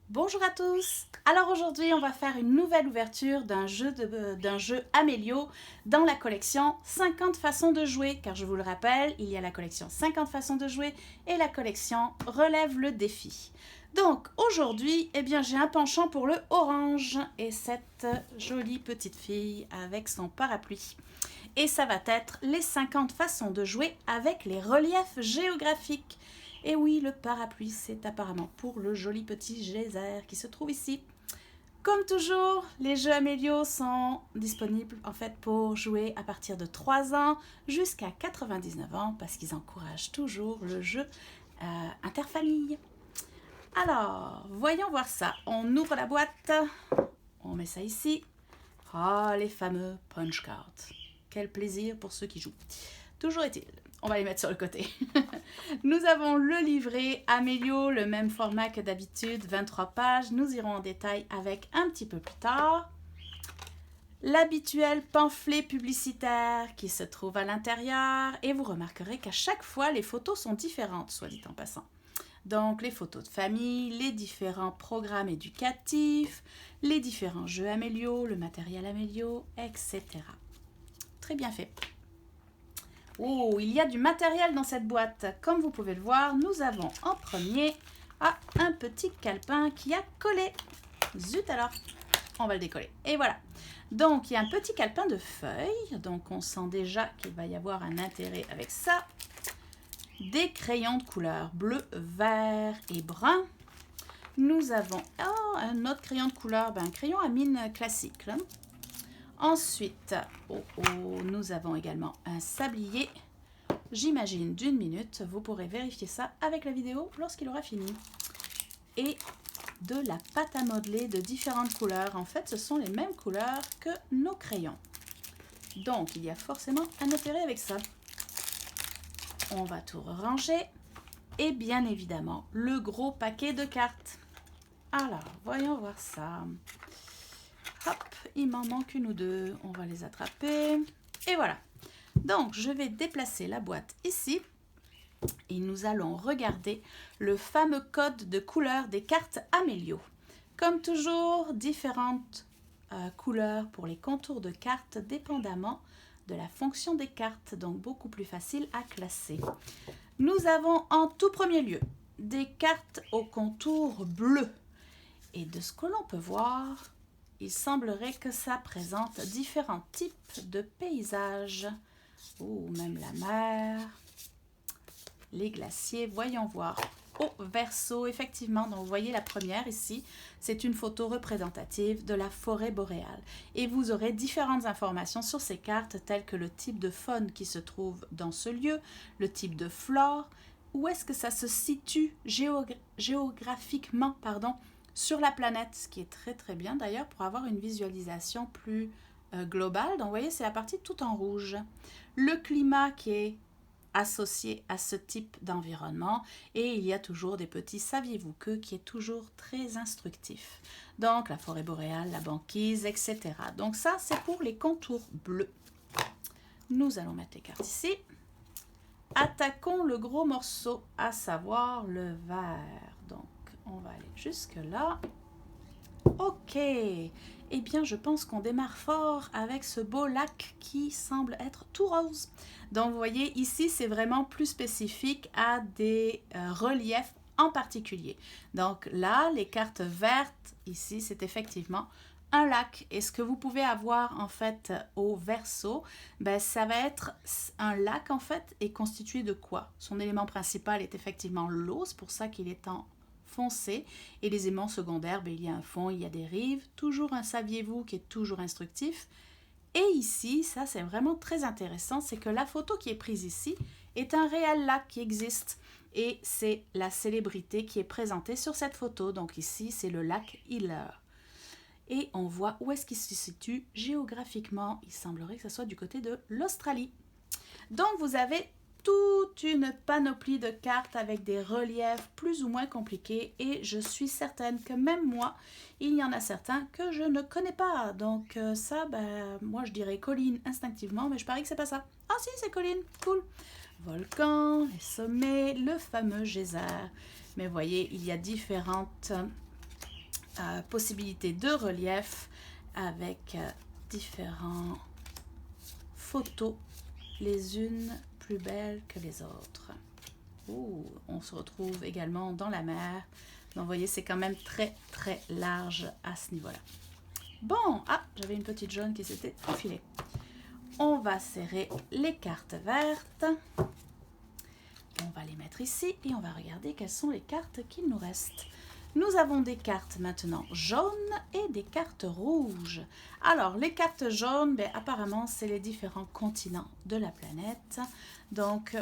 Bonjour à tous. Alors aujourd'hui, on va faire une nouvelle ouverture d'un jeu Amélio dans la collection 50 façons de jouer. Car je vous le rappelle, il y a la collection 50 façons de jouer et la collection Relève le défi. Donc aujourd'hui, j'ai un penchant pour le orange et cette jolie petite fille avec son parapluie. Et ça va être les 50 façons de jouer avec les reliefs géographiques. Et oui, le parapluie, c'est apparemment pour le joli petit geyser qui se trouve ici. Comme toujours, les jeux Amélio sont disponibles en fait pour jouer à partir de 3 ans jusqu'à 99 ans parce qu'ils encouragent toujours le jeu interfamille. Alors, voyons voir ça. On ouvre la boîte, on met ça ici. Ah, les fameux punch cards. Quel plaisir pour ceux qui jouent. Toujours est-il, on va les mettre sur le côté. Nous avons le livret Amélio, le même format que d'habitude, 23 pages. Nous irons en détail avec un petit peu plus tard. L'habituel pamphlet publicitaire qui se trouve à l'intérieur. Et vous remarquerez qu'à chaque fois, les photos sont différentes, soit dit en passant. Donc, les photos de famille, les différents programmes éducatifs, les différents jeux Amélio, le matériel Amélio, etc. Très bien fait. Oh, il y a du matériel dans cette boîte. Comme vous pouvez le voir, nous avons en premier un petit calepin qui a collé. Zut alors, on va le décoller. Et voilà. Donc, il y a un petit calepin de feuilles. Donc, on sent déjà qu'il va y avoir un intérêt avec ça. Des crayons de couleur bleu, vert et brun. Nous avons un autre crayon de couleur, un crayon à mine classique. Là. Ensuite, nous avons également un sablier, j'imagine d'1 minute. Vous pourrez vérifier ça avec la vidéo lorsqu'il aura fini. Et de la pâte à modeler de différentes couleurs. En fait, ce sont les mêmes couleurs que nos crayons. Donc, il y a forcément un intérêt avec ça. On va tout ranger. Et bien évidemment, le gros paquet de cartes. Alors, voyons voir ça. Hop, il m'en manque une ou deux. On va les attraper. Et voilà. Donc, je vais déplacer la boîte ici. Et nous allons regarder le fameux code de couleur des cartes Amélio. Comme toujours, différentes couleurs pour les contours de cartes dépendamment de la fonction des cartes. Donc, beaucoup plus facile à classer. Nous avons en tout premier lieu des cartes au contour bleu. Et de ce que l'on peut voir, il semblerait que ça présente différents types de paysages. Ou même la mer, les glaciers, voyons voir. Au verso, effectivement, donc vous voyez la première ici, c'est une photo représentative de la forêt boréale. Et vous aurez différentes informations sur ces cartes, telles que le type de faune qui se trouve dans ce lieu, le type de flore, où est-ce que ça se situe géographiquement, sur la planète, ce qui est très très bien d'ailleurs pour avoir une visualisation plus globale. Donc vous voyez, c'est la partie tout en rouge. Le climat qui est associé à ce type d'environnement et il y a toujours des petits saviez-vous que qui est toujours très instructif. Donc la forêt boréale, la banquise, etc. Donc ça, c'est pour les contours bleus. Nous allons mettre les cartes ici. Attaquons le gros morceau, à savoir le vert. Donc, on va aller jusque là. Ok, eh bien je pense qu'on démarre fort avec ce beau lac qui semble être tout rose. Donc vous voyez ici c'est vraiment plus spécifique à des reliefs en particulier. Donc là les cartes vertes ici c'est effectivement un lac et ce que vous pouvez avoir en fait au verso, ça va être un lac en fait est constitué de quoi? Son élément principal est effectivement l'eau, c'est pour ça qu'il est en foncé et les aimants secondaires, il y a un fond, il y a des rives, toujours un saviez-vous qui est toujours instructif. Et ici, ça c'est vraiment très intéressant, c'est que la photo qui est prise ici est un réel lac qui existe et c'est la célébrité qui est présentée sur cette photo. Donc ici, c'est le lac Hiller. Et on voit où est-ce qu'il se situe géographiquement. Il semblerait que ce soit du côté de l'Australie. Donc vous avez toute une panoplie de cartes avec des reliefs plus ou moins compliqués et je suis certaine que même moi, il y en a certains que je ne connais pas. Donc ça, moi je dirais colline instinctivement, mais je parie que c'est pas ça. Ah si, c'est colline, cool. Volcan, les sommets, le fameux geyser. Mais vous voyez, il y a différentes possibilités de relief avec différentes photos, les unes plus belles que les autres. Ouh, on se retrouve également dans la mer. Donc, vous voyez, c'est quand même très, très large à ce niveau-là. Bon, j'avais une petite jaune qui s'était enfilée. On va serrer les cartes vertes. On va les mettre ici et on va regarder quelles sont les cartes qu'il nous reste. Nous avons des cartes maintenant jaunes et des cartes rouges. Alors, les cartes jaunes, apparemment, c'est les différents continents de la planète. Donc,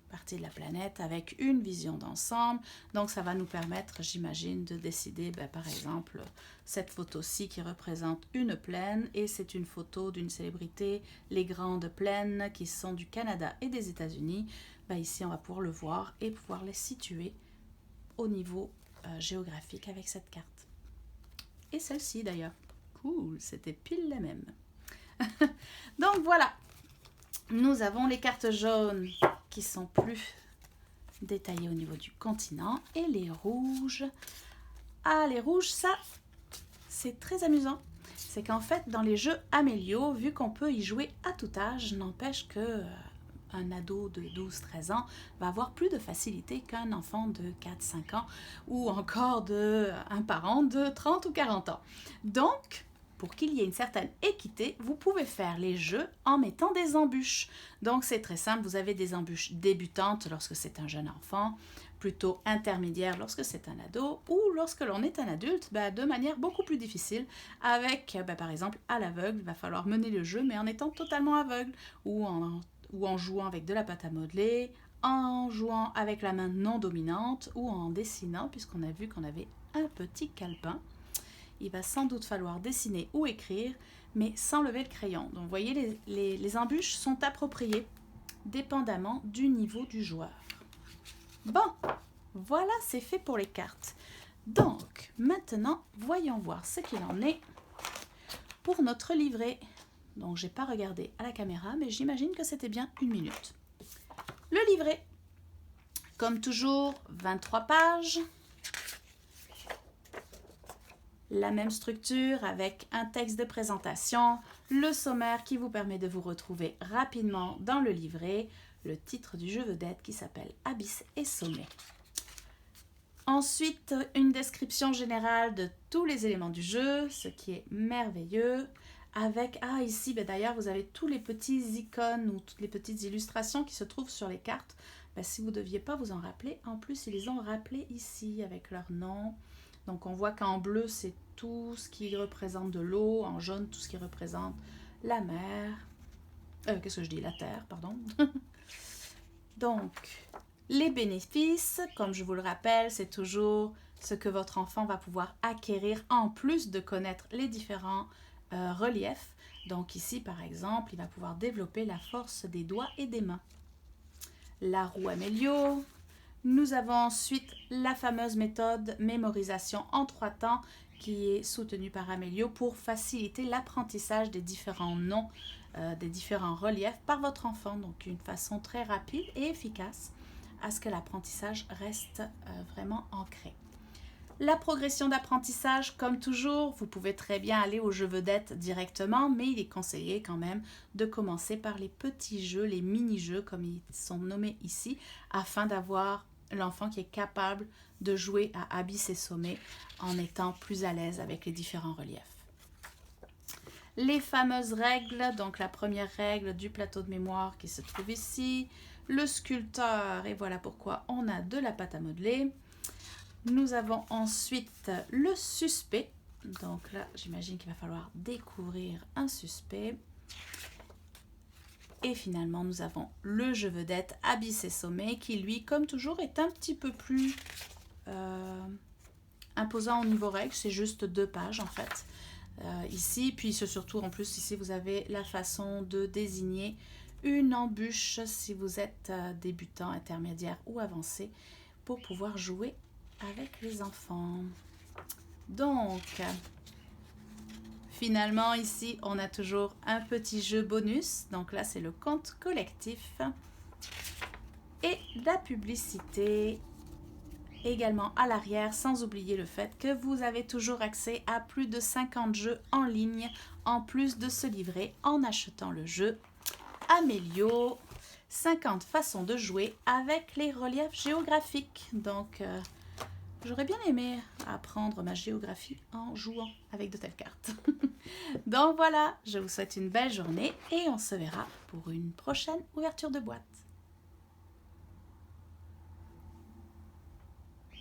partie de la planète avec une vision d'ensemble. Donc, ça va nous permettre, j'imagine, de décider, par exemple, cette photo-ci qui représente une plaine et c'est une photo d'une célébrité, les grandes plaines qui sont du Canada et des États-Unis. Ici, on va pouvoir le voir et pouvoir les situer au niveau géographique avec cette carte. Et celle-ci, d'ailleurs. Cool, c'était pile la même. Donc, voilà. Nous avons les cartes jaunes qui sont plus détaillées au niveau du continent et les rouges. Les rouges, ça, c'est très amusant. C'est qu'en fait, dans les jeux Amélio, vu qu'on peut y jouer à tout âge, n'empêche que un ado de 12-13 ans va avoir plus de facilité qu'un enfant de 4-5 ans ou encore un parent de 30 ou 40 ans. Donc, pour qu'il y ait une certaine équité, vous pouvez faire les jeux en mettant des embûches. Donc, c'est très simple. Vous avez des embûches débutantes lorsque c'est un jeune enfant, plutôt intermédiaire lorsque c'est un ado, ou lorsque l'on est un adulte, de manière beaucoup plus difficile, avec, par exemple, à l'aveugle, il va falloir mener le jeu, mais en étant totalement aveugle, ou en jouant avec de la pâte à modeler, en jouant avec la main non dominante, ou en dessinant, puisqu'on a vu qu'on avait un petit calepin. Il va sans doute falloir dessiner ou écrire, mais sans lever le crayon. Donc, vous voyez, les embûches sont appropriées, dépendamment du niveau du joueur. Bon, voilà, c'est fait pour les cartes. Donc, maintenant, voyons voir ce qu'il en est pour notre livret. Donc, je n'ai pas regardé à la caméra, mais j'imagine que c'était bien 1 minute. Le livret, comme toujours, 23 pages. La même structure avec un texte de présentation, le sommaire qui vous permet de vous retrouver rapidement dans le livret, le titre du jeu vedette qui s'appelle Abysse et Sommet. Ensuite, une description générale de tous les éléments du jeu, ce qui est merveilleux. Avec, ici, d'ailleurs, vous avez tous les petits icônes ou toutes les petites illustrations qui se trouvent sur les cartes. Si vous ne deviez pas vous en rappeler, en plus, ils les ont rappelés ici avec leur nom. Donc, on voit qu'en bleu, c'est tout ce qui représente de l'eau. En jaune, tout ce qui représente la mer. Qu'est-ce que je dis? La terre, pardon. Donc, les bénéfices, comme je vous le rappelle, c'est toujours ce que votre enfant va pouvoir acquérir en plus de connaître les différents reliefs. Donc ici, par exemple, il va pouvoir développer la force des doigts et des mains. La roue Amélio. Nous avons ensuite la fameuse méthode mémorisation en 3 temps qui est soutenue par Amélio pour faciliter l'apprentissage des différents noms, des différents reliefs par votre enfant. Donc une façon très rapide et efficace à ce que l'apprentissage reste vraiment ancré. La progression d'apprentissage, comme toujours, vous pouvez très bien aller au jeu vedette directement, mais il est conseillé quand même de commencer par les petits jeux, les mini-jeux comme ils sont nommés ici, afin d'avoir l'enfant qui est capable de jouer à Abysse et Sommet en étant plus à l'aise avec les différents reliefs. Les fameuses règles, donc la première règle du plateau de mémoire qui se trouve ici, le sculpteur, et voilà pourquoi on a de la pâte à modeler. Nous avons ensuite le suspect. Donc là, j'imagine qu'il va falloir découvrir un suspect. Et finalement, nous avons le jeu vedette Abysse et Sommet qui, lui, comme toujours, est un petit peu plus imposant au niveau règles. C'est juste 2 pages, en fait, ici. Puis, c'est surtout, en plus, ici, vous avez la façon de désigner une embûche si vous êtes débutant, intermédiaire ou avancé pour pouvoir jouer avec les enfants. Donc, finalement, ici, on a toujours un petit jeu bonus. Donc là, c'est le compte collectif. Et la publicité également à l'arrière, sans oublier le fait que vous avez toujours accès à plus de 50 jeux en ligne, en plus de ce livret en achetant le jeu Amélio, 50 façons de jouer avec les reliefs géographiques. Donc, j'aurais bien aimé apprendre ma géographie en jouant avec de telles cartes. Donc voilà, je vous souhaite une belle journée et on se verra pour une prochaine ouverture de boîte.